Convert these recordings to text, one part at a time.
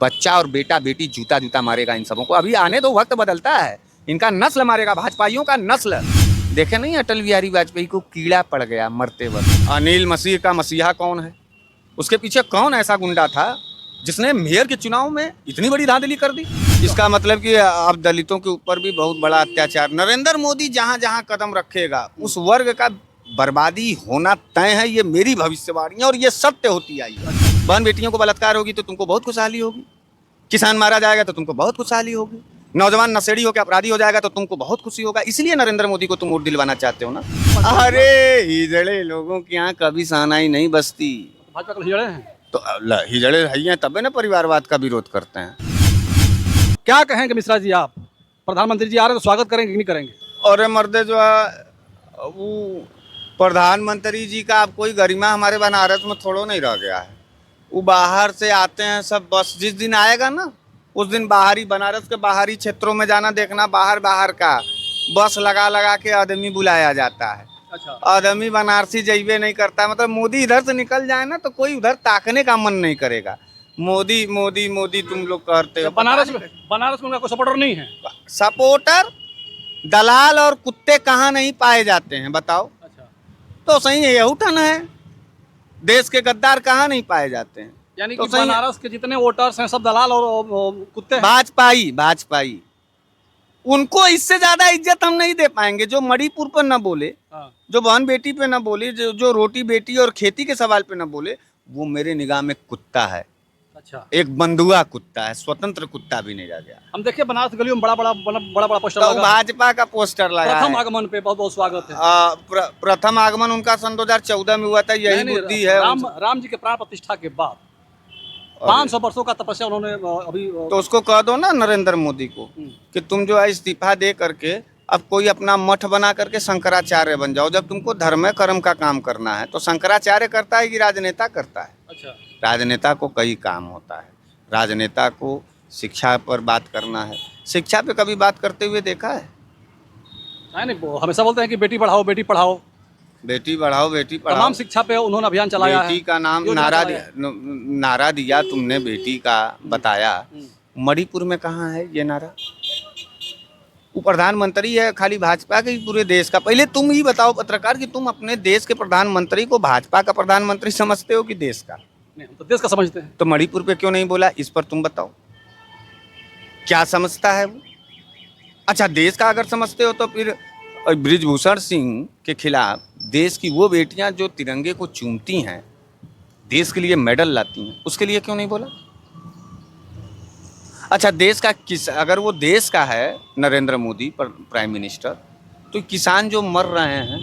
बच्चा और बेटा बेटी जूता जूता मारेगा इन सबों को। अभी आने दो, वक्त बदलता है, इनका नस्ल मारेगा, भाजपाइयों का नस्ल। देखे नहीं अटल बिहारी वाजपेयी को कीड़ा पड़ गया मरते वक्त। अनिल मसीह का मसीहा कौन है? उसके पीछे कौन ऐसा गुंडा था जिसने मेयर के चुनाव में इतनी बड़ी धांधली कर दी? इसका मतलब कि अब दलितों के ऊपर भी बहुत बड़ा अत्याचार। नरेंद्र मोदी जहां जहां कदम रखेगा उस वर्ग का बर्बादी होना तय है। ये मेरी भविष्यवाणी है और ये सत्य होती आई है। बहन बेटियों को बलात्कार होगी तो तुमको बहुत खुशहाली होगी, किसान मारा जाएगा तो तुमको बहुत खुशहाली होगी, नौजवान नशेड़ी होकर अपराधी हो जाएगा तो तुमको बहुत खुशी होगा। इसलिए नरेंद्र मोदी को तुम वोट दिलवाना चाहते हो ना। अरे हिजड़े लोगों की यहाँ कभी सहनाई नहीं बसती। भाजपा के हिजड़े हैं तो हिजड़े हैं तबे ना परिवारवाद का विरोध करते हैं। क्या कहेंगे मिश्रा जी? आप प्रधानमंत्री जी आ रहे हैं तो स्वागत करेंगे कि नहीं करेंगे? और मर्दे जो है वो प्रधानमंत्री जी का अब कोई गरिमा हमारे बनारस में थोड़ो नहीं रह गया है। वो बाहर से आते हैं सब, बस जिस दिन आएगा ना उस दिन बाहरी बनारस के बाहरी क्षेत्रों में जाना देखना, बाहर बाहर का बस लगा लगा के आदमी बुलाया जाता है। अच्छा, आदमी बनारसी जइबे नहीं करता। मतलब मोदी इधर से निकल जाए ना तो कोई उधर ताकने का मन नहीं करेगा। मोदी मोदी मोदी तुम लोग करते हो। बनारस में उनका कोई सपोर्टर नहीं है? सपोर्टर दलाल और कुत्ते कहाँ नहीं पाए जाते हैं बताओ? अच्छा, तो सही है, यही ठन है। देश के गद्दार कहाँ नहीं पाए जाते हैं? यानी तो कि सही है। बनारस के जितने वोटर्स हैं सब दलाल और कुत्ते हैं। भाजपाई उनको इससे ज्यादा इज्जत हम नहीं दे पाएंगे। जो मणिपुर पर न बोले, हाँ। जो बहन बेटी पे न बोले, जो रोटी बेटी और खेती के सवाल पे न बोले, वो मेरे निगाह में कुत्ता है। अच्छा, एक बंधुआ कुत्ता है, स्वतंत्र कुत्ता भी नहीं रह गया। हम देखिए बनारस गलियों में बड़ा बड़ा पोस्टर तो लगा है। भाजपा का पोस्टर लगा प्रथम है। आगमन पे बहुत बहुत स्वागत है। प्रथम आगमन उनका सन 2014 में हुआ था। यही नहीं, बुद्धि है राम जी के प्राण प्रतिष्ठा के बाद 500 वर्षों का तपस्या उन्होंने अभी तो उसको कह दो ना नरेंद्र मोदी को कि तुम जो है इस्तीफा दे करके अब कोई अपना मठ बना करके शंकराचार्य बन जाओ। जब तुमको धर्म कर्म का काम करना है तो शंकराचार्य करता है कि राजनेता करता है? अच्छा, राजनेता को कई काम होता है। राजनेता को शिक्षा पर बात करना है। शिक्षा पे कभी बात करते हुए देखा है? नहीं, वो हमेशा बोलते हैं कि बेटी पढ़ाओ बेटी पढ़ाओ। बेटी बढ़ाओ बेटी पढ़ाओ। तमाम शिक्षा पे उन्होंने अभियान चलाया है। बेटी का नाम योजना नारा चलाया दिया, नारा दिया तुमने, बेटी का बताया। मणिपुर में कहाँ है ये नारा? वो प्रधानमंत्री है खाली भाजपा के ही पूरे देश का। पहले तुम ही बताओ पत्रकार कि तुम अपने देश के प्रधानमंत्री को भाजपा का प्रधानमंत्री समझते हो कि देश का? नहीं, हम तो देश का समझते हैं। तो मणिपुर पे क्यों नहीं बोला? इस पर तुम बताओ क्या समझता है वो? अच्छा, देश का अगर समझते हो तो फिर बृजभूषण सिंह के खिलाफ देश की वो बेटियां जो तिरंगे को चूमती हैं, देश के लिए मेडल लाती हैं, उसके लिए क्यों नहीं बोला? अच्छा, देश का अगर वो देश का है नरेंद्र मोदी प्राइम मिनिस्टर, तो किसान जो मर रहे हैं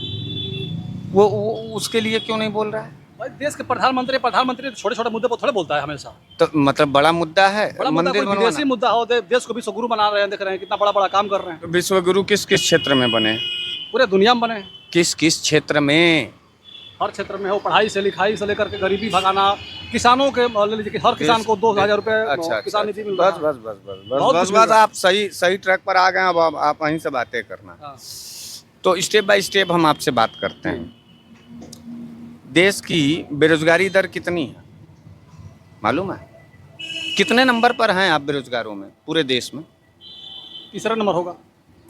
वो उसके लिए क्यों नहीं बोल रहा है? भाई देश के प्रधानमंत्री छोटे छोटे मुद्दे पर थोड़े बोलता है हमेशा। तो मतलब बड़ा मुद्दा है, बड़ा मुद्दा मंदिर कोई विदेशी बनवाना। मुद्दा हो, देश को विश्व गुरु बना रहे हैं, देख रहे हैं कितना बड़ा बड़ा काम कर रहे हैं। विश्वगुरु किस किस क्षेत्र में बने? पूरे दुनिया में बने, किस किस क्षेत्र में? हर क्षेत्र में हो। पढ़ाई से लिखाई से लेकर के गरीबी भगाना, किसानों के ले लीजिए कि हर किसान को 2000 रुपए अच्छा, किसान निधि मिल बस रहा है। बस बस बस बहुत बस कुछ बस मिल बस रहा है। आप सही ट्रैक पर आ गए। अब आप वहीं से बातें करना। हाँ। तो स्टेप बाय स्टेप हम आपसे बात करते हैं। देश की बेरोजगारी दर कितनी है मालूम है? कितने नंबर पर हैं आप बेरोजगारों में पूरे देश में? तीसरा नंबर होगा।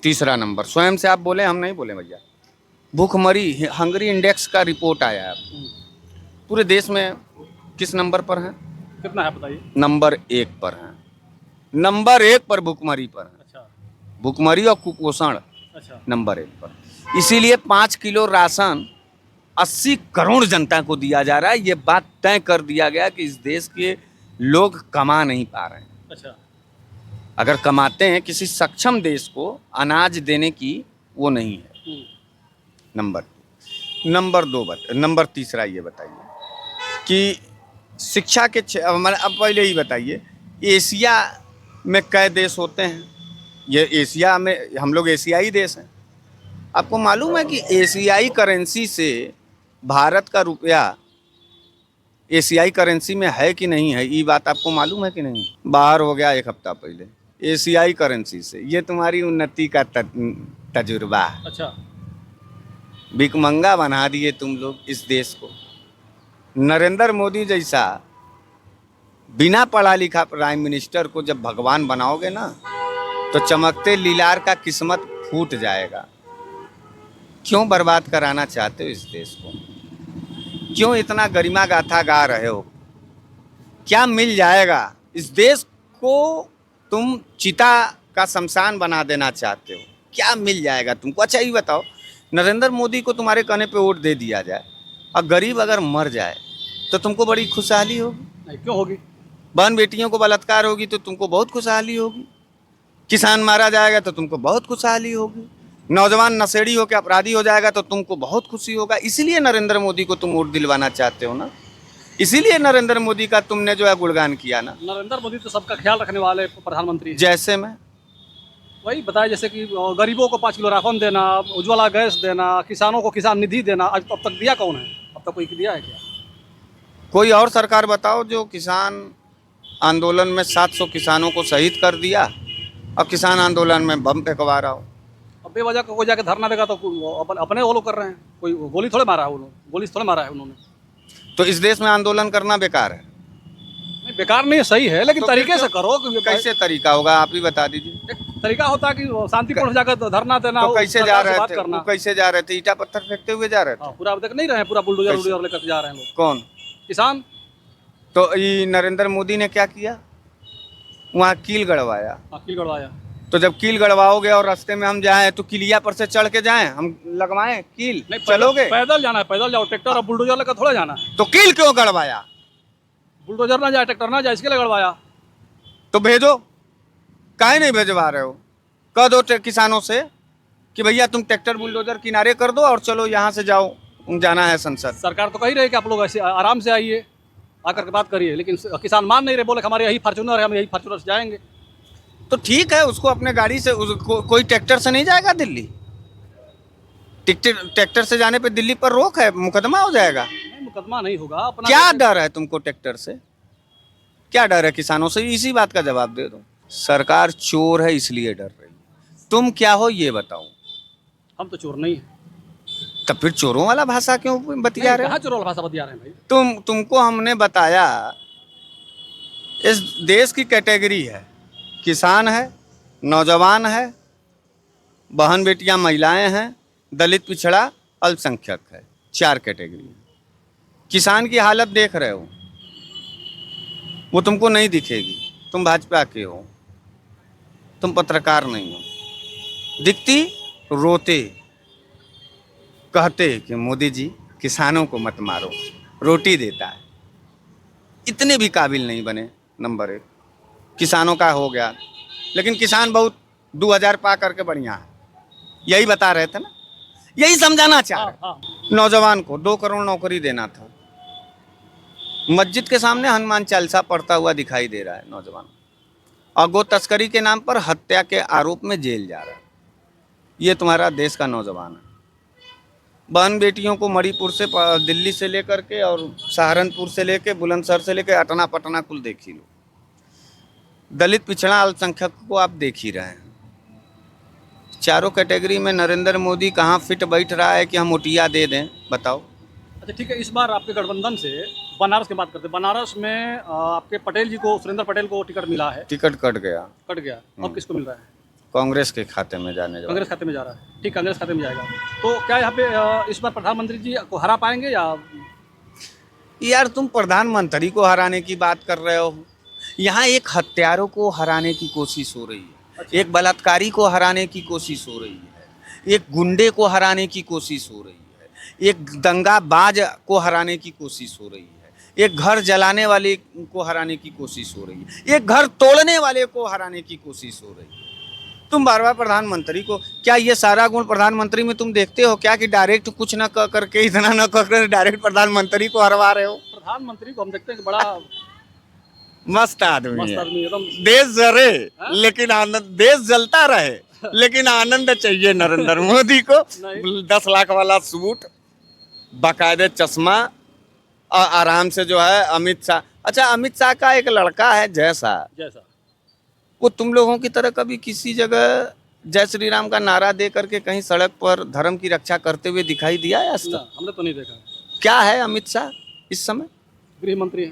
तीसरा नंबर। स्वयं से आप बोले, हम नहीं बोले भैया। भूखमरी हंगरी इंडेक्स का रिपोर्ट आया है। पूरे देश में किस नंबर पर हैं? कितना है बताइए? नंबर 1 पर हैं। नंबर 1 पर भूखमरी पर है। अच्छा, भूखमरी और कुपोषण अच्छा, नंबर 1 पर। इसीलिए 5 किलो राशन 80 करोड़ जनता को दिया जा रहा है। ये बात तय कर दिया गया कि इस देश के लोग कमा नहीं पा रहे हैं। अच्छा, अगर कमाते हैं, किसी सक्षम देश को अनाज देने की वो नहीं है। नंबर तीसरा ये बताइए कि शिक्षा के अब पहले ही बताइए, एशिया में कई देश होते हैं? ये एशिया में हम लोग एशियाई देश हैं। आपको मालूम है कि एशियाई करेंसी से भारत का रुपया एशियाई करेंसी में है कि नहीं है? ये बात आपको मालूम है कि नहीं? बाहर हो गया 1 हफ्ता पहले एशियाई करेंसी से। ये तुम्हारी उन्नति का तजुर्बा। अच्छा, भिखमंगा बना दिए तुम लोग इस देश को। नरेंद्र मोदी जैसा बिना पढ़ा लिखा प्राइम मिनिस्टर को जब भगवान बनाओगे ना, तो चमकते लीलार का किस्मत फूट जाएगा। क्यों बर्बाद कराना चाहते हो इस देश को? क्यों इतना गरिमा गाथा गा रहे हो? क्या मिल जाएगा इस देश को? तुम चिता का शमशान बना देना चाहते हो, क्या मिल जाएगा तुमको? अच्छा ये बताओ, नरेंद्र मोदी को तुम्हारे कहने पे वोट दे दिया जाए और गरीब अगर मर जाए तो तुमको बड़ी खुशहाली होगी? नहीं, क्यों होगी? बहन बेटियों को बलात्कार होगी तो तुमको बहुत खुशहाली होगी? किसान मारा जाएगा तो तुमको बहुत खुशहाली होगी? नौजवान नशेड़ी होकर अपराधी हो जाएगा तो तुमको बहुत खुशी होगा? इसीलिए नरेंद्र मोदी को तुम वोट दिलवाना चाहते हो ना, इसीलिए नरेंद्र मोदी का तुमने जो है गुणगान किया ना। नरेंद्र मोदी तो सबका ख्याल रखने वाले प्रधानमंत्री हैं। जैसे में वही बताया, जैसे कि गरीबों को 5 किलो राशन देना, उज्ज्वला गैस देना, किसानों को किसान निधि देना। आज अब तक दिया कौन है? अब तक कोई दिया है क्या? कोई और सरकार बताओ जो किसान आंदोलन में 700 किसानों को शहीद कर दिया और किसान आंदोलन में बम फेंकवा रहा हो। अब बेवजह कोई जाके धरना देगा तो अपने वो लोग कर रहे हैं। कोई गोली थोड़े मारा है, वो लोग गोली थोड़े मारा है उन्होंने। तो इस देश में आंदोलन करना बेकार है? नहीं, बेकार नहीं, सही है, लेकिन तो तरीके फिर से करो। कैसे तरीका होगा, आप ही बता दीजिए। एक तरीका होता है कि शांतिपूर्ण जाकर धरना देना। तो कैसे जा सरकार से रहे बात थे? करना। वो कैसे जा रहे थे? ईटा पत्थर फेंकते हुए जा रहे थे? हाँ, पूरा देख नहीं रहे हैं, पूरा बुलडोजर वुलडोजर लेकर जा रहे हैं लोग। कौन? किसान। तो ये नरेंद्र मोदी ने क्या किया? वहाँ कील गड़वाया। कील गड़वाया। तो जब कील गड़वाओगे और रास्ते में हम जाएं तो किलिया पर से चढ़ के जाएं, हम लगवाएं कील? नहीं, चलोगे? पैदल जाना है, पैदल जाओ। ट्रैक्टर और बुलडोजर लेकर थोड़ा जाना है। तो कील क्यों गड़वाया? बुलडोजर ना जाए, ट्रैक्टर ना जाए, इसके लिए गड़वाया। तो भेजो, काहे नहीं भेजवा रहे हो? कह दो किसानों से कि भैया तुम ट्रैक्टर बुलडोजर किनारे कर दो और चलो यहाँ से जाओ, जाना है संसद। सरकार तो कही रही कि आप लोग ऐसे आराम से आइए, आकर के बात करिए, लेकिन किसान मान नहीं रहे। बोले हमारे यही फॉर्च्यूनर है, हम यही फॉर्च्यूनर से जाएंगे। तो ठीक है, उसको अपने गाड़ी से कोई ट्रैक्टर से नहीं जाएगा दिल्ली? ट्रैक्टर से जाने पे दिल्ली पर रोक है, मुकदमा हो जाएगा। नहीं, मुकदमा नहीं होगा। अपना क्या डर है तुमको ट्रैक्टर से? क्या डर है किसानों से? इसी बात का जवाब दे दो। सरकार चोर है इसलिए डर रही है। तुम क्या हो ये बताओ? हम तो चोर नहीं है। तब फिर चोरों वाला भाषा क्यों बतिया रहे हो? कहाँ चोर वाला भाषा बतिया रहे हैं भाई? तुमको हमने बताया इस देश की कैटेगरी है, किसान है, नौजवान है, बहन बेटियां महिलाएं हैं, दलित पिछड़ा अल्पसंख्यक है। 4 कैटेगरी है। किसान की हालत देख रहे हो, वो तुमको नहीं दिखेगी। तुम भाजपा के हो, तुम पत्रकार नहीं हो। दिखती रोते कहते कि मोदी जी किसानों को मत मारो, रोटी देता है। इतने भी काबिल नहीं बने। नंबर 1 किसानों का हो गया, लेकिन किसान बहुत 2000 पा करके बढ़िया है, यही बता रहे थे ना, यही समझाना चाह रहे। हाँ। नौजवान को 2 करोड़ नौकरी देना था। मस्जिद के सामने हनुमान चालीसा पढ़ता हुआ दिखाई दे रहा है नौजवान, और गो तस्करी के नाम पर हत्या के आरोप में जेल जा रहा है। ये तुम्हारा देश का नौजवान है। बहन बेटियों को मणिपुर से, दिल्ली से लेकर के और सहारनपुर से लेके, बुलंदशहर से लेके अटना पटना कुल देख ही लो। दलित पिछड़ा अल्पसंख्यक को आप देख ही रहे हैं। 4 कैटेगरी में नरेंद्र मोदी कहाँ फिट बैठ रहा है कि हम ओटिया दे दें? बताओ। अच्छा ठीक है, इस बार आपके गठबंधन से बनारस की बात करते हैं। बनारस में आपके पटेल जी को, सुरेंद्र पटेल को टिकट मिला है। टिकट कट गया। कट गया। अब किसको मिल रहा है? कांग्रेस के खाते में जाने जा रहा है। कांग्रेस खाते में जा रहा है। ठीक, कांग्रेस खाते में जाएगा। तो क्या यहाँ पे इस बार प्रधानमंत्री जी को हरा पाएंगे या? यार तुम प्रधानमंत्री को हराने की बात कर रहे हो, यहाँ एक हत्यारों को हराने की कोशिश हो रही है। अच्छा। एक बलात्कारी को हराने की कोशिश हो रही है, एक गुंडे को हराने की कोशिश हो रही है, एक दंगाबाज को हराने की कोशिश हो रही है, एक घर जलाने वाले को हराने की कोशिश हो रही है, एक घर तोड़ने वाले को हराने की कोशिश हो रही है। तुम बार बार प्रधानमंत्री को, क्या ये सारा गुण प्रधानमंत्री में तुम देखते हो क्या कि डायरेक्ट कुछ न कह करके, इतना न कह कर डायरेक्ट प्रधानमंत्री को हरवा रहे हो? प्रधानमंत्री को हम देखते हैं कि बड़ा मस्त आदमी मस्त है। आदमी एकदम। देश जरे हाँ? लेकिन आनंद, देश जलता रहे लेकिन आनंद चाहिए नरेंद्र मोदी को। नहीं। 10 लाख वाला सूट, बाकायदे चश्मा, और आराम से जो है अमित शाह। अच्छा, अमित शाह का एक लड़का है जैसा, वो तुम लोगों की तरह कभी किसी जगह जय श्री राम का नारा दे करके कहीं सड़क पर धर्म की रक्षा करते हुए दिखाई दिया है आज तक? हमने तो नहीं देखा। क्या है अमित शाह इस समय? गृह मंत्री है।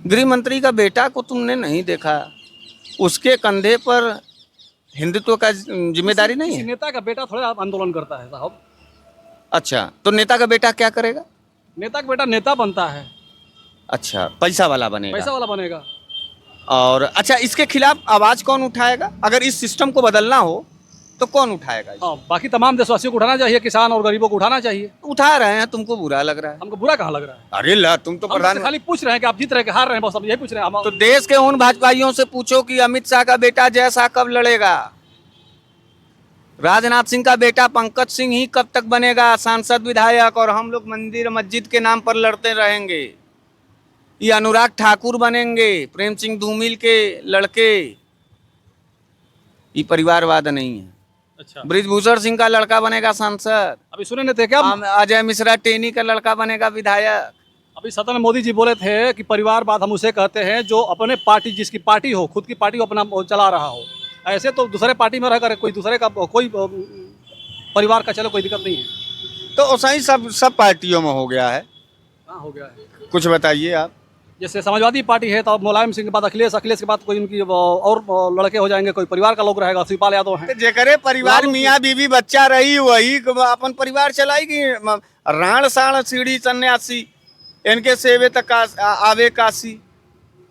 गृह मंत्री का बेटा को तुमने नहीं देखा, उसके कंधे पर हिंदुत्व का जिम्मेदारी नहीं किसी है? नेता का बेटा थोड़ा आंदोलन करता है साहब। अच्छा, तो नेता का बेटा क्या करेगा? नेता का बेटा नेता बनता है, अच्छा, पैसा वाला बनेगा। पैसा वाला बनेगा। और अच्छा, इसके खिलाफ आवाज कौन उठाएगा? अगर इस सिस्टम को बदलना हो तो कौन उठाएगा? हाँ, बाकी तमाम देशवासियों को उठाना चाहिए, किसान और गरीबों को उठाना चाहिए। उठा रहे हैं, तुमको बुरा लग रहा है? हमको बुरा कहाँ लग रहा है? अरे ला, तुम तो हम प्रधान तो खाली पूछ रहे हैं कि आप जीत रहे हैं कि हार रहे हैं, बस हम यही पूछ रहे हैं। तो देश के उन भाजपाइयों से पूछो कि अमित शाह का बेटा जय शाह कब लड़ेगा, राजनाथ सिंह का बेटा पंकज सिंह ही कब तक बनेगा सांसद विधायक, और हम लोग मंदिर मस्जिद के नाम पर लड़ते रहेंगे? ये अनुराग ठाकुर बनेंगे, प्रेम सिंह धूमिल के लड़के। ये परिवारवाद नहीं है। अच्छा, ब्रिजभूषण सिंह का लड़का बनेगा सांसद, अभी सुने नहीं थे क्या? अजय मिश्रा टेनी का लड़का बनेगा विधायक। अभी सदन में मोदी जी बोले थे कि परिवारवाद हम उसे कहते हैं जो अपने पार्टी, जिसकी पार्टी हो, खुद की पार्टी को अपना चला रहा हो। ऐसे तो दूसरे पार्टी में रहकर कोई दूसरे का कोई परिवार का चलो कोई दिक्कत नहीं है। तो ऐसा ही सब पार्टियों में हो गया है। हाँ, हो गया है। कुछ बताइए आप। जैसे समाजवादी पार्टी है तो मुलायम सिंह के बाद अखिलेश, अखिलेश के बाद कोई उनकी और लड़के हो जाएंगे, कोई परिवार का लोग रहेगा, शिवपाल यादव हैं। जेकरे परिवार मियाँ बीवी बच्चा रही वही अपन परिवार चलाएगी। राण साण सीढ़ी सन्यासी इनके सेवे तक आवे काशी।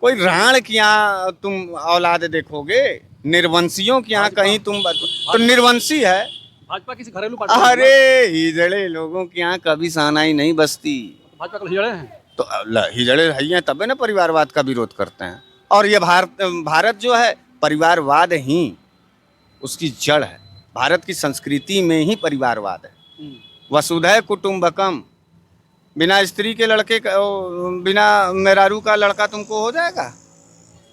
कोई राण की यहाँ तुम औलाद देखोगे, निर्वंशियों की यहाँ कहीं तुम तो निर्वंशी है। भाजपा किसी घरेलू पार्टी? अरे हिजड़े लोगों की यहाँ कभी सानाई नहीं बसती। भाजपा के हिजड़े हैं तो हिजड़े हैं तबे ना परिवारवाद का विरोध करते हैं। और ये भारत जो है परिवारवाद ही उसकी जड़ है। भारत की संस्कृति में ही परिवारवाद है। वसुधैव कुटुंबकम। बिना स्त्री के लड़के बिना मेहरारू का लड़का तुमको हो जाएगा?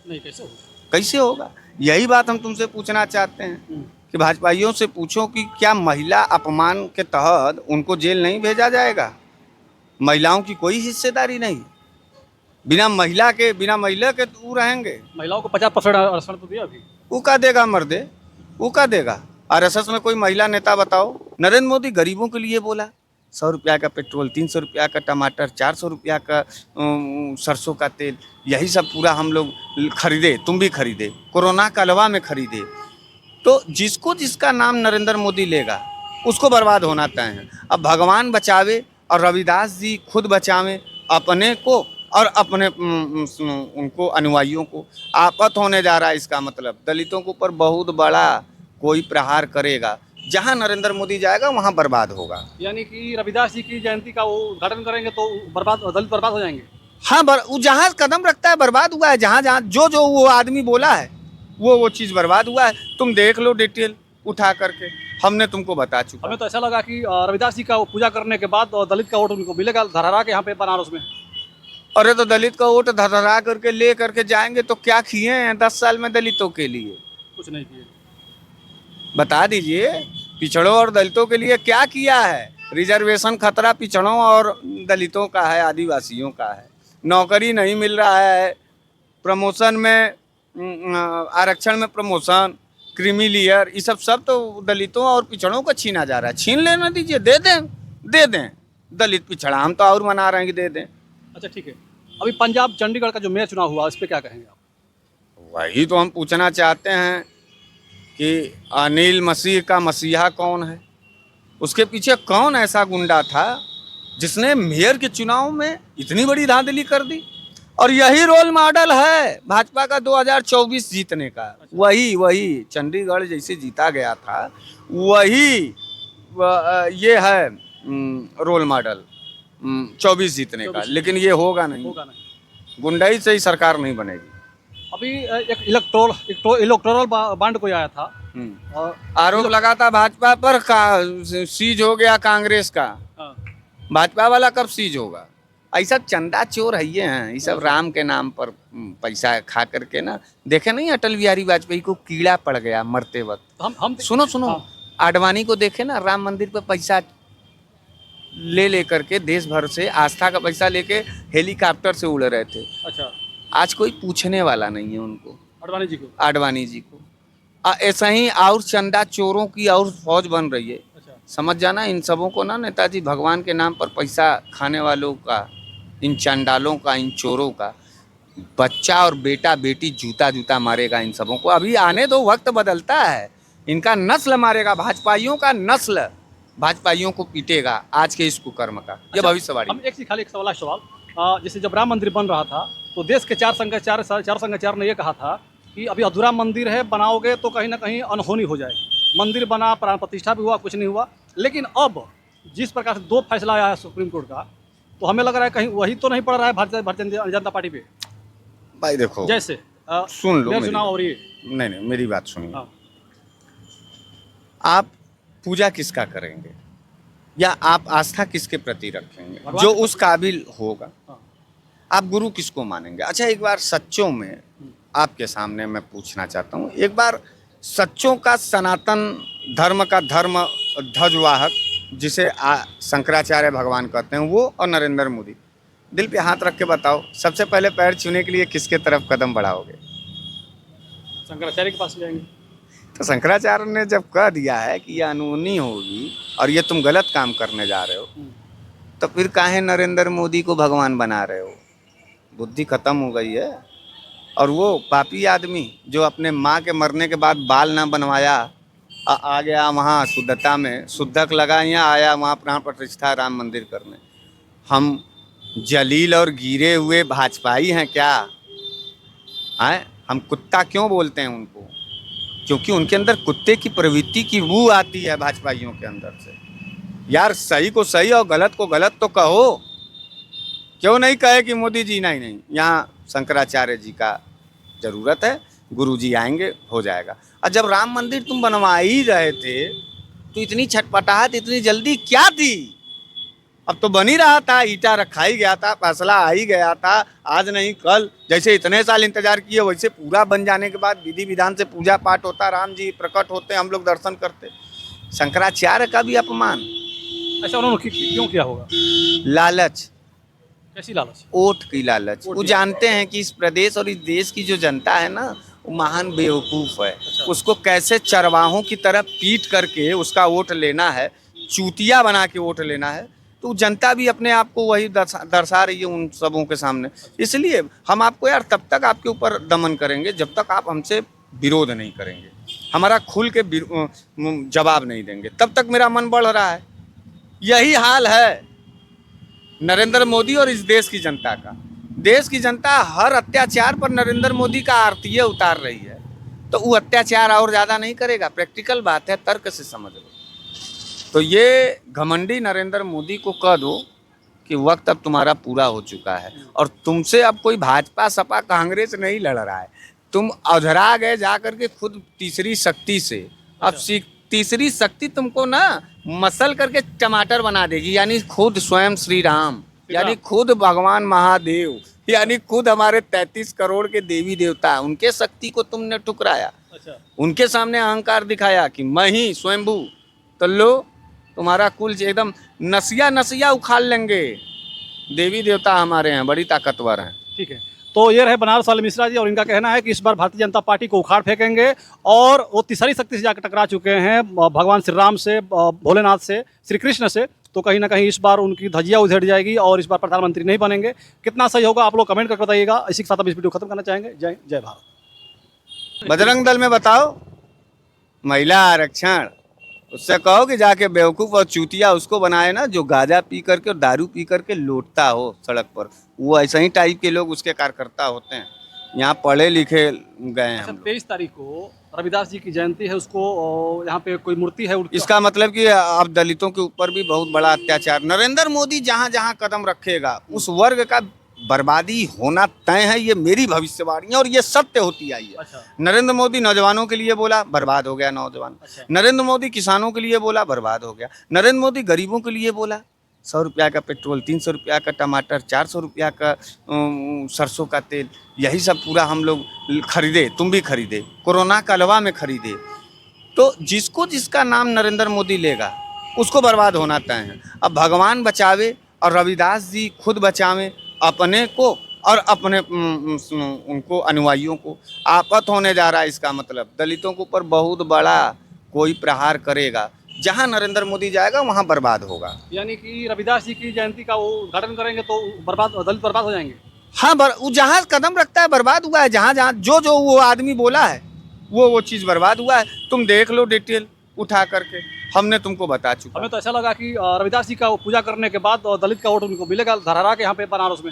नहीं, कैसे होगा? कैसे होगा? यही बात हम तुमसे पूछना चाहते हैं कि भाजपाइयों से पूछो कि क्या महिला अपमान के तहत उनको जेल नहीं भेजा जाएगा? महिलाओं की कोई हिस्सेदारी नहीं। बिना महिला के वो रहेंगे। महिलाओं को 50% आरक्षण तो दिया अभी। वो का देगा मर्दे? वो का देगा? आरएसएस में कोई महिला नेता बताओ। नरेंद्र मोदी गरीबों के लिए बोला 100 रुपया का पेट्रोल, 300 रुपया का टमाटर, 400 रुपया का सरसों का तेल, यही सब पूरा हम लोग खरीदे, तुम भी खरीदे, कोरोना कालवा में खरीदे। तो जिसको जिसका नाम नरेंद्र मोदी लेगा उसको बर्बाद होना तय है। अब भगवान बचावे और रविदास जी खुद बचावें अपने को और अपने उनको अनुयायियों को। आफत होने जा रहा है। इसका मतलब दलितों के ऊपर बहुत बड़ा कोई प्रहार करेगा। जहां नरेंद्र मोदी जाएगा वहां बर्बाद होगा। यानी कि रविदास जी की जयंती का वो उद्घाटन करेंगे तो दलित बर्बाद हो जाएंगे। हाँ, वो जहां कदम रखता है बर्बाद हुआ है। जहां जहां जो वो आदमी बोला है वो चीज़ बर्बाद हुआ है। तुम देख लो डिटेल उठा करके, हमने तुमको बता चुका। हमें तो ऐसा लगा कि रविदास जी का पूजा करने के बाद दलित का वोट उनको मिलेगा धरहरा के यहाँ पे बनारस में। अरे तो दलित का वोट धरहरा करके ले करके जाएंगे तो क्या किए हैं 10 साल में दलितों के लिए? कुछ नहीं किए। बता दीजिए, पिछड़ों और दलितों के लिए क्या किया है? रिजर्वेशन खतरा पिछड़ों और दलितों का है, आदिवासियों का है। नौकरी नहीं मिल रहा है, प्रमोशन में आरक्षण में प्रमोशन, क्रीमी लेयर, ये सब तो दलितों और पिछड़ों को छीना जा रहा है। छीन लेना दीजिए, दे दें दलित पिछड़ा, हम तो और मना रहे हैं कि दे दें। अच्छा, ठीक है। अभी पंजाब चंडीगढ़ का जो मेयर चुनाव हुआ, इस पर क्या कहेंगे आप? वही तो हम पूछना चाहते हैं कि अनिल मसीह का मसीहा कौन है? उसके पीछे कौन ऐसा गुंडा था जिसने मेयर के चुनाव में इतनी बड़ी धांधली कर दी? और यही रोल मॉडल है भाजपा का 2024 जीतने का। वही चंडीगढ़ जैसे जीता गया था, वही ये है रोल मॉडल 24 जीतने का। लेकिन ये होगा नहीं। गुंडाई से ही सरकार नहीं बनेगी। अभी एक इलेक्टोरल बांड कोई आया था और आरोप लगा था भाजपा पर सीज हो गया कांग्रेस का। भाजपा वाला कब सीज होगा? ऐसा चंदा चोर है ये हैं। ये सब राम के नाम पर पैसा खा करके ना, देखे नहीं अटल बिहारी वाजपेयी को कीड़ा पड़ गया मरते वक्त। हम सुनो आडवाणी को देखे ना, राम मंदिर पे पैसा ले करके देश भर से आस्था का पैसा लेके हेलीकॉप्टर से उड़ रहे थे। अच्छा, आज कोई पूछने वाला नहीं है उनको, आडवाणी जी को। ऐसा ही और चंदा चोरों की और फौज बन रही है। अच्छा। समझ जाना, इन सबों को ना नेताजी भगवान के नाम पर पैसा खाने वालों का, इन चंडालों का, इन चोरों का बच्चा और बेटा बेटी जूता जूता मारेगा इन सबों को। अभी आने दो, वक्त बदलता है। इनका नस्ल मारेगा, भाजपाइयों का नस्ल भाजपाइयों को पीटेगा आज के इस कुकर्म का। ये अच्छा, भविष्यवाणी। हम एक से खाली एक सवाल जैसे जब राम मंदिर बन रहा था तो देश के चार संघचार ने ये कहा था कि अभी अधूरा मंदिर है, बनाओगे तो कहीं ना कहीं अनहोनी हो जाएगी। मंदिर बना, प्राण प्रतिष्ठा भी हुआ, कुछ नहीं हुआ। लेकिन अब जिस प्रकार से दो फैसला आया है सुप्रीम कोर्ट का, तो हमें लग रहा है कहीं वही तो नहीं पड़ रहा है भारतीय जनता पार्टी पे। भाई देखो, जैसे सुन लो मेयर मेरी चुनाव और ये नहीं, मेरी बात सुनिए। हाँ, आप पूजा किसका करेंगे या आप आस्था किसके प्रति रखेंगे? भगवान जो के उस काबिल होगा। हाँ। आप गुरु किसको मानेंगे? अच्छा, एक बार सच्चों में आपके सामने मैं पूछना चाहता हूँ, एक बार सच्चों का सनातन धर्म का धर्म ध्वजवाहक जिसे शंकराचार्य भगवान कहते हैं, वो और नरेंद्र मोदी, दिल पे हाथ रख के बताओ, सबसे पहले पैर छूने के लिए किसके तरफ कदम बढ़ाओगे? शंकराचार्य के पास जाएंगे। तो शंकराचार्य ने जब कह दिया है कि ये अनहोनी होगी और ये तुम गलत काम करने जा रहे हो, तो फिर काहे नरेंद्र मोदी को भगवान बना रहे हो? बुद्धि खत्म हो गई है। और वो पापी आदमी जो अपने माँ के मरने के बाद बाल ना बनवाया, आ गया वहाँ शुद्धता में, शुद्धक लगा, यहाँ आया वहाँ प्राण प्रतिष्ठा राम मंदिर करने। हम जलील और गिरे हुए भाजपाई हैं क्या? हैं? हम कुत्ता क्यों बोलते हैं उनको? क्योंकि उनके अंदर कुत्ते की प्रवृत्ति की बू आती है भाजपाइयों के अंदर से। यार, सही को सही और गलत को गलत तो कहो। क्यों नहीं कहे कि मोदी जी? नहीं, यहाँ शंकराचार्य जी का ज़रूरत है, गुरु जी आएंगे, हो जाएगा। और जब राम मंदिर तुम बनवा ही रहे थे तो इतनी छटपटाहट इतनी जल्दी क्या थी? अब तो बन ही रहा था, ईटा रखा ही गया था, फैसला आ ही गया था, आज नहीं कल। जैसे इतने साल इंतजार किए, वैसे पूरा बन जाने के बाद विधि विधान से पूजा पाठ होता, राम जी प्रकट होते, हम लोग दर्शन करते। शंकराचार्य का भी अपमान। ऐसा उन्होंने क्यों किया होगा? लालच। कैसी लालच? वोट की लालच। वोट वो की। जानते हैं कि इस प्रदेश और इस देश की जो जनता है ना, वो महान बेवकूफ़ है। अच्छा। उसको कैसे चरवाहों की तरह पीट करके उसका वोट लेना है, चूतिया बना के वोट लेना है, तो जनता भी अपने आप को वही दर्शा रही है उन सबों के सामने। इसलिए हम आपको यार तब तक आपके ऊपर दमन करेंगे जब तक आप हमसे विरोध नहीं करेंगे, हमारा खुल के जवाब नहीं देंगे, तब तक मेरा मन बढ़ रहा है। यही हाल है नरेंद्र मोदी और इस देश की जनता का। देश की जनता हर अत्याचार पर नरेंद्र मोदी का आरतीय उतार रही है, तो वो अत्याचार और ज़्यादा नहीं करेगा। प्रैक्टिकल बात है, तर्क से समझ लो। तो ये घमंडी नरेंद्र मोदी को कह दो कि वक्त अब तुम्हारा पूरा हो चुका है और तुमसे अब कोई भाजपा सपा कांग्रेस नहीं लड़ रहा है। तुम अधरा गए जा करके खुद तीसरी शक्ति से। अब तीसरी शक्ति तुमको ना मसल करके टमाटर बना देगी, यानी खुद स्वयं श्री राम, यानी खुद भगवान महादेव, यानी खुद हमारे 33 करोड़ के देवी देवता, उनके शक्ति को तुमने ठुकराया। अच्छा। उनके सामने अहंकार दिखाया कि मैं ही स्वयंभू, तो लो तुम्हारा कुल एकदम नसिया उखाड़ लेंगे। देवी देवता हमारे हैं, बड़ी ताकतवर हैं। ठीक है, तो ये रहे बनारस वाले मिश्रा जी, और इनका कहना है कि इस बार भारतीय जनता पार्टी को उखाड़ फेंकेंगे और वो तीसरी शक्ति से जाकर टकरा चुके हैं, भगवान श्री राम से, भोलेनाथ से, श्री कृष्ण से। तो कहीं ना कहीं इस बार उनकी धज्जियां उधेड़ जाएगी और इस बार प्रधानमंत्री नहीं बनेंगे। कितना सही होगा आप लोग कमेंट करके बताइएगा। इसी के साथ हम इस वीडियो खत्म करना चाहेंगे। जय भारत। बजरंग दल में बताओ महिला आरक्षण, उससे कहो कि जाके बेवकूफ़ और चूतिया उसको बनाए ना जो गांजा पी करके और दारू पी करके लौटता हो सड़क पर। वो ऐसा ही टाइप के लोग उसके कार्यकर्ता होते हैं। यहाँ पढ़े लिखे गए हैं। अच्छा, 23 तारीख को रविदास जी की जयंती है, उसको यहाँ पे कोई मूर्ति है उनकी। इसका मतलब कि अब दलितों के ऊपर भी बहुत बड़ा अत्याचार। नरेंद्र मोदी जहाँ जहाँ कदम रखेगा उस वर्ग का बर्बादी होना तय है। ये मेरी भविष्यवाणी है और ये सत्य होती आई है। अच्छा। नरेंद्र मोदी नौजवानों के लिए बोला, बर्बाद हो गया नौजवान। अच्छा। नरेंद्र मोदी किसानों के लिए बोला, बर्बाद हो गया। नरेंद्र मोदी गरीबों के लिए बोला, 100 रुपया का पेट्रोल, 300 रुपया का टमाटर, 400 रुपया का सरसों का तेल, यही सब पूरा हम लोग खरीदे, तुम भी खरीदे, कोरोना कालवा में खरीदे। तो जिसको जिसका नाम नरेंद्र मोदी लेगा उसको बर्बाद होना तय है। अब भगवान बचावे और रविदास जी खुद बचावें अपने को और अपने उनको अनुयायियों को। आफत होने जा रहा है। इसका मतलब दलितों के ऊपर बहुत बड़ा कोई प्रहार करेगा। जहां नरेंद्र मोदी जाएगा वहां बर्बाद होगा। यानी कि रविदास जी की जयंती का वो उद्घाटन करेंगे तो दलित बर्बाद हो जाएंगे। हाँ वो जहाँ कदम रखता है बर्बाद हुआ है, जहाँ जहाँ जो जो वो आदमी बोला है वो चीज़ बर्बाद हुआ है। तुम देख लो डिटेल उठा करके, हमने तुमको बता चुका। हमें तो ऐसा लगा कि रविदास जी का वो पूजा करने के बाद दलित का वोट उनको मिलेगा धरहरा के यहाँ पे बनारस में।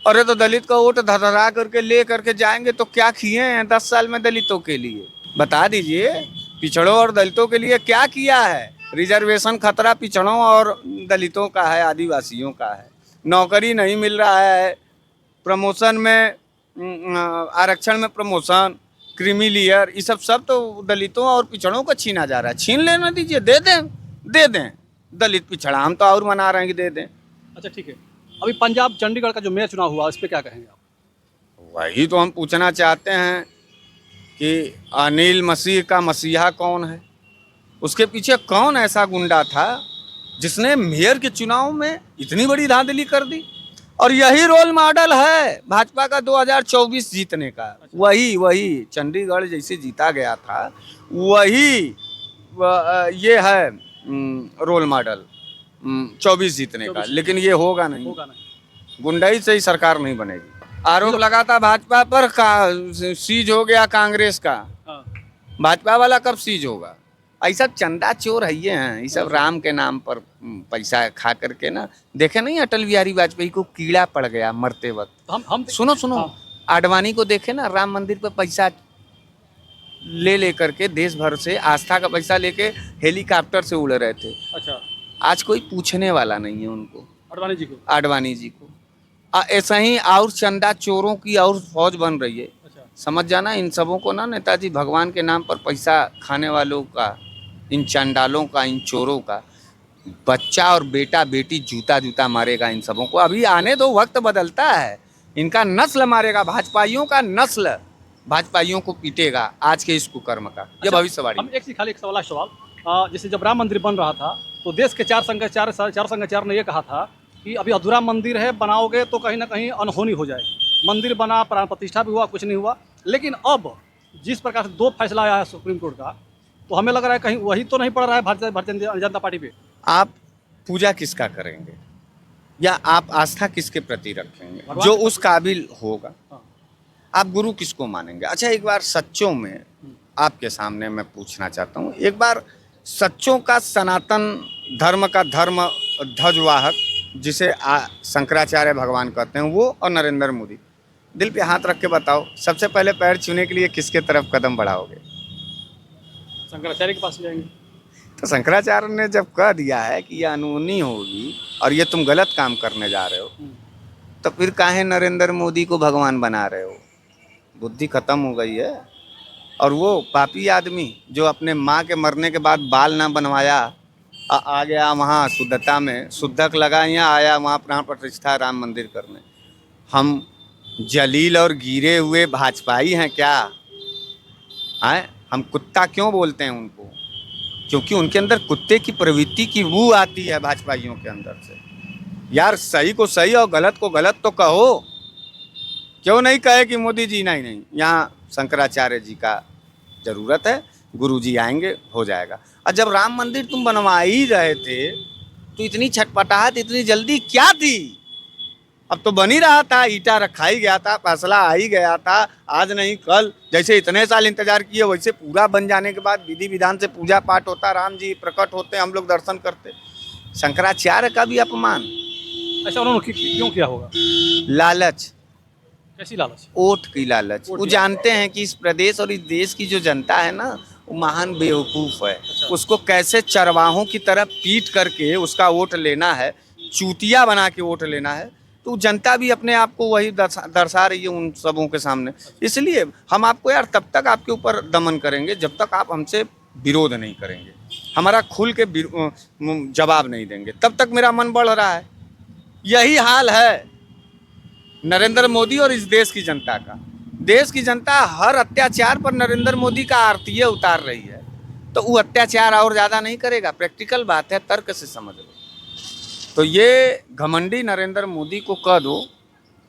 अरे तो दलित का वोट धरा करके ले करके जाएंगे तो क्या किए हैं 10 साल में दलितों के लिए? बता दीजिए, पिछड़ों और दलितों के लिए क्या किया है? रिजर्वेशन खतरा पिछड़ों और दलितों का है, आदिवासियों का है। नौकरी नहीं मिल रहा है, प्रमोशन में आरक्षण में प्रमोशन, क्रीमी लेयर, ये सब तो दलितों और पिछड़ों को छीना जा रहा है। छीन लेना दीजिए, दे दें दलित पिछड़ा, हम तो और मना रहे हैं कि दे दें। अच्छा ठीक है, अभी पंजाब चंडीगढ़ का जो मेयर चुनाव हुआ इस पर क्या कहेंगे आप? वही तो हम पूछना चाहते हैं कि अनिल मसीह का मसीहा कौन है? उसके पीछे कौन ऐसा गुंडा था जिसने मेयर के चुनाव में इतनी बड़ी धांधली कर दी? और यही रोल मॉडल है भाजपा का 2024 जीतने का। वही चंडीगढ़ जैसे जीता गया था, वही ये है रोल मॉडल 24 जीतने का। लेकिन ये होगा नहीं, गुंडाई से ही सरकार नहीं बनेगी। आरोप लगा था भाजपा पर सीज हो गया कांग्रेस का। भाजपा वाला कब सीज होगा? ऐसा चंदा चोर है ये हैं, ये सब राम के नाम पर पैसा खा करके ना। देखे नहीं अटल बिहारी वाजपेयी को कीड़ा पड़ गया मरते वक्त। हम सुनो आडवाणी को देखे ना, राम मंदिर पे पैसा ले करके देश भर से आस्था का पैसा लेके हेलीकॉप्टर से उड़ रहे थे। अच्छा, आज कोई पूछने वाला नहीं है उनको, आडवाणी जी को। ऐसा ही और चंदा चोरों की और फौज बन रही है। अच्छा। समझ जाना, इन सबों को ना नेताजी भगवान के नाम पर पैसा खाने वालों का, इन चंडालों का, इन चोरों का बच्चा और बेटा बेटी जूता मारेगा इन सबों को। अभी आने दो, वक्त बदलता है, इनका नस्ल मारेगा, भाजपाइयों का नस्ल भाजपाइयों को पीटेगा आज के इस कुकर्म का। ये भविष्यवाणी। हम एक सवाल जैसे जब राम मंदिर बन रहा था तो देश के चार संघचार ने ये कहा था कि अभी अधूरा मंदिर है, बनाओगे तो कहीं ना कहीं अनहोनी हो जाएगी। मंदिर बना, प्राण प्रतिष्ठा भी हुआ, कुछ नहीं हुआ। लेकिन अब जिस प्रकार से 2 फैसला आया है सुप्रीम कोर्ट का, तो हमें लग रहा है कहीं वही तो नहीं पड़ रहा है भारतीय जनता पार्टी पे। आप पूजा किसका करेंगे या आप आस्था किसके प्रति रखेंगे? जो उस काबिल होगा। आप गुरु किसको मानेंगे? अच्छा, एक बार सच्चों में आपके सामने मैं पूछना चाहता हूँ, एक बार सच्चों का सनातन धर्म का धर्म ध्वजवाहक जिसे शंकराचार्य भगवान कहते हैं, वो और नरेंद्र मोदी, दिल पे हाथ रख के बताओ, सबसे पहले पैर छूने के लिए किसके तरफ कदम बढ़ाओगे? शंकराचार्य के पास जाएंगे। तो शंकराचार्य ने जब कह दिया है कि यह अनहोनी होगी और ये तुम गलत काम करने जा रहे हो, तो फिर काहे नरेंद्र मोदी को भगवान बना रहे हो? बुद्धि खत्म हो गई है। और वो पापी आदमी जो अपने माँ के मरने के बाद बाल ना बनवाया, आ गया वहाँ शुद्धता में, शुद्धक लगा यहाँ आया वहाँ प्राण प्रतिष्ठा राम मंदिर करने। हम जलील और गिरे हुए भाजपाई हैं क्या? आए हम कुत्ता क्यों बोलते हैं उनको? क्योंकि उनके अंदर कुत्ते की प्रवृत्ति की बू आती है भाजपाइयों के अंदर से। यार सही को सही और गलत को गलत तो कहो, क्यों नहीं कहे कि मोदी जी नहीं, यहाँ शंकराचार्य जी का ज़रूरत है, गुरु जी आएंगे, हो जाएगा। और जब राम मंदिर तुम बनवा ही रहे थे तो इतनी छटपटाहट इतनी जल्दी क्या थी? अब तो बन ही रहा था, ईटा रखा ही गया था, फैसला आ ही गया था, आज नहीं कल। जैसे इतने साल इंतजार किए वैसे पूरा बन जाने के बाद विधि विधान से पूजा पाठ होता, राम जी प्रकट होते, हम लोग दर्शन करते। शंकराचार्य का भी अपमान। ऐसा उन्होंने क्यों किया होगा? लालच। कैसी लालच? वोट की लालच। वो जानते हैं कि इस प्रदेश और इस देश की जो जनता है ना, वो महान बेवकूफ़ है। अच्छा। उसको कैसे चरवाहों की तरह पीट करके उसका वोट लेना है, चूतिया बना के वोट लेना है, तो जनता भी अपने आप को वही दर्शा रही है उन सबों के सामने। इसलिए हम आपको यार तब तक आपके ऊपर दमन करेंगे जब तक आप हमसे विरोध नहीं करेंगे, हमारा खुल के जवाब नहीं देंगे, तब तक मेरा मन बढ़ रहा है। यही हाल है नरेंद्र मोदी और इस देश की जनता का। देश की जनता हर अत्याचार पर नरेंद्र मोदी का आरतीय उतार रही है, तो वो अत्याचार और ज़्यादा नहीं करेगा। प्रैक्टिकल बात है, तर्क से समझ लो। तो ये घमंडी नरेंद्र मोदी को कह दो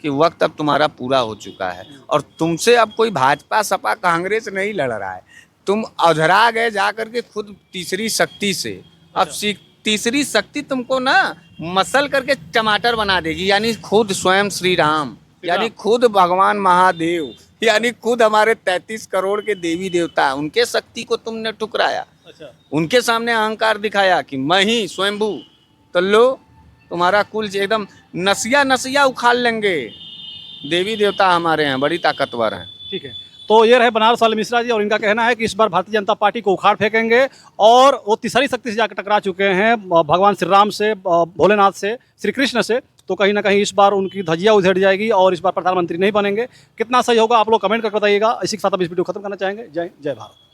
कि वक्त अब तुम्हारा पूरा हो चुका है और तुमसे अब कोई भाजपा सपा कांग्रेस नहीं लड़ रहा है। तुम अधरा गए जा करके खुद तीसरी शक्ति से। अब तीसरी शक्ति तुमको ना मसल करके टमाटर बना देगी, यानी खुद स्वयं श्री राम यानी खुद भगवान महादेव, यानी खुद हमारे 33 करोड़ के देवी देवता, उनके शक्ति को तुमने ठुकराया, अच्छा, उनके सामने अहंकार दिखाया कि मैं ही स्वयंभू, तो लो तुम्हारा कुल एकदम नसिया नसिया उखाड़ लेंगे। देवी देवता हमारे हैं, बड़ी ताकतवर हैं। ठीक है। तो ये रहे बनारस वाले मिश्रा जी, और इनका कहना है कि इस बार भारतीय जनता पार्टी को उखाड़ फेंकेंगे और वो तीसरी शक्ति से जाकर टकरा चुके हैं, भगवान श्री राम से, भोलेनाथ से, श्री कृष्ण से। तो कहीं ना कहीं इस बार उनकी धज्जियां उधेड़ जाएगी और इस बार प्रधानमंत्री नहीं बनेंगे। कितना सही होगा आप लोग कमेंट करके बताइएगा। इसी के साथ अब इस वीडियो खत्म करना चाहेंगे। जय जय भारत।